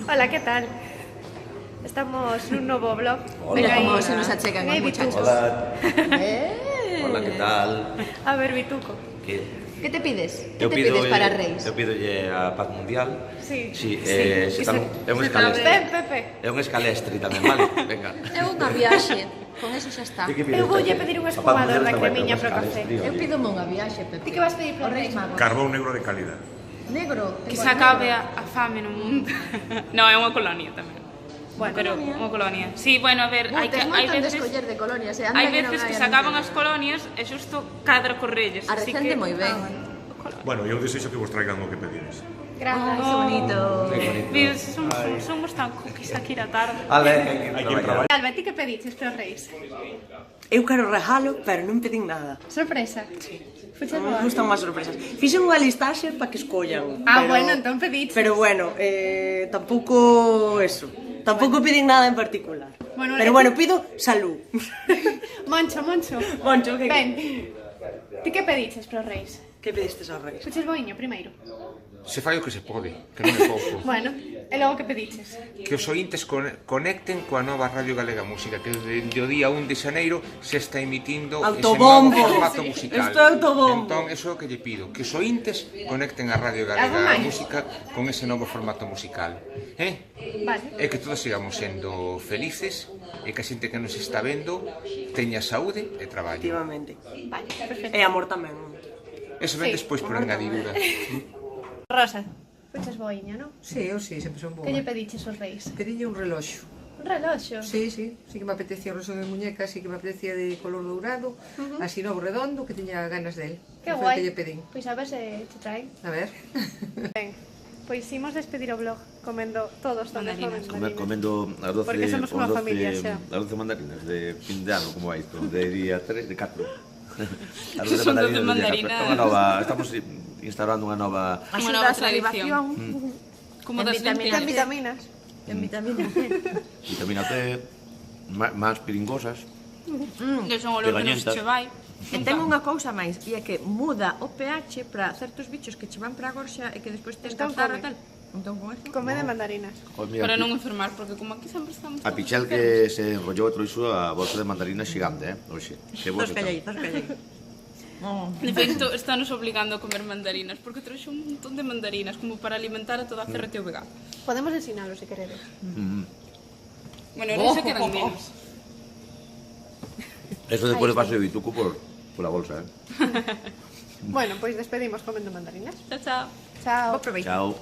Hola, ¿qué tal? Estamos nun novo blog. Mira como se nos achegan os muchachos. Hola. Hola, ¿qué tal? A ver, Vituco. Que te pides? Que te pides para Reis? Eu pido a paz mundial. Sí. Sí, é un escalestre. Ven, Pepe. É un escalestre tamén, vale? Venga. É unha viaxe, con eso xa está. Eu voulle pedir un espumador da cremiña pro café. Eu pido unha viaxe, Pepe. Ti que vas pedir pro Reis? Carbón negro de calidad. Negro? Que se acabe a fame no mundo. No, é unha colonia tamén. Bueno, pero unha colonia. Sí, bueno, a ver, hai veces veces de escoller de colonias, hai veces que se acaban as colonias e xusto cadra correlles. A recente moi ben. Bueno, eu desexo que vos traigan o que pedides. Grazas. Que bonito. Vides, somos tan cookies aquí na tarde. Ale, Hai que traballar. Alba, ti que pediches pro Reis? Eu quero regalo, pero non pedín nada. Sorpresa? Sí. Fuches Me boa? gustan máis sorpresas. Fixen unha listaxe para que escollan. Bueno, entón pediches. Pero bueno, tampouco eso. Tampouco pedín nada en particular. Bueno, pero bueno, pido salud. Moncho. Moncho, que Ven. Ti que pediches pro Reis? Que pedistes aos reis? Fuches boiño primeiro. Se fai o que se pode, que non é pouco. Bueno, e logo que pediches? Que os ointes conecten coa nova Radio Galega Música, que desde o día 1 de xaneiro se está emitindo Autobombo. ese novo formato musical. Isto é autobombo. Entón, eso é o que lle pido, que os ointes conecten a Radio Algo Galega máis? Música con ese novo formato musical. Vale. E que todos sigamos sendo felices e que a xente que nos está vendo teña saúde e traballo. Efectivamente. Vale, perfecto. E amor tamén. Eso ven Sí, despois por engadidura. Rosa, fuches boiña, non? Sí, eu sí, sempre son boa. Que lle pediches aos Reis? Pedille un reloxo. Un reloxo? Sí, sí que me apetecía o reloxo de muñeca, sí que me apetecía de color dourado, así novo redondo, que tiña ganas del. Que Foi o guai. que lle pedín. Pois a ver se te traen. A ver. Ben, pois imos despedir o blog comendo todos Mandarinas. Comendo as 12, Porque somos unha familia, xa. As 12 mandarinas de fin de ano, como vai isto? De día 3, de 4. As 12 Son 12 mandarinas. mandarinas. Unha nova, estamos instaurando unha nova... Unha nova tradición. Como das Ten lentillas. vitaminas. En vitamina C. Vitamina C, máis piringosas. Que son olor que non se Pegañentas. che vai. E ten unha cousa máis, e é que muda o pH para certos bichos que che van para a gorxa e que despois tes Entón catarro e come. tal. Entón con eso. Come de mandarinas. Joder, mira, Para non enfermar, porque como aquí sempre estamos a Pichel que se enrollou e trouxo a bolsa de mandarina xigante, Oxe, que vos Dos calleitos. De feito, estános obligando a comer mandarinas, porque trouxe un montón de mandarinas, como para alimentar a toda a CRTVG. Podemos ensinalo se queredes. Bueno, non se quedan menos. Eso despois paso de Bituco por la bolsa, Bueno, pois despedimos comendo mandarinas. Chao, chao. Chao. Bo proveito. Chao.